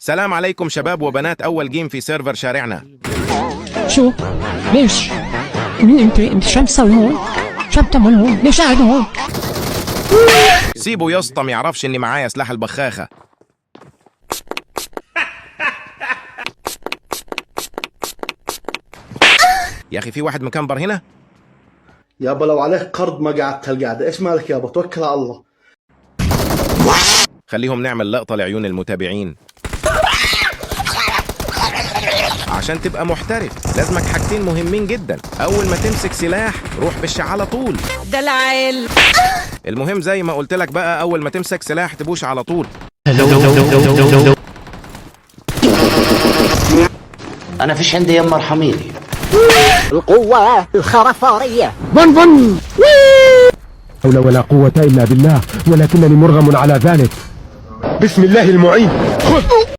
سلام عليكم شباب وبنات، أول جيم في سيرفر شارعنا. شو؟ ليش؟ مين انت شو عم تسوي هون؟ شو عم تعمل هون؟ ليش قاعد هون؟ سيبه يسطم، يعرفش إني معايا سلاح البخاخة. يا أخي في واحد مكمبر هنا. يابا لو عليك قرض ما قعدت هالقعدة، ايش مالك يابا؟ توكل على الله. خليهم نعمل لقطة لعيون المتابعين. عشان تبقى محترف لازمك حاجتين مهمين جدا. أول ما تمسك سلاح روح بالشع على طول. دلعيل. المهم زي ما قلت لك بقى، أول ما تمسك سلاح تبوش على طول. أنا فيش عندي يما ارحميني. القوة الخرفارية. بن حول ولا قوة إلا بالله، ولكنني مرغم على ذلك. بسم الله المعين. خذ.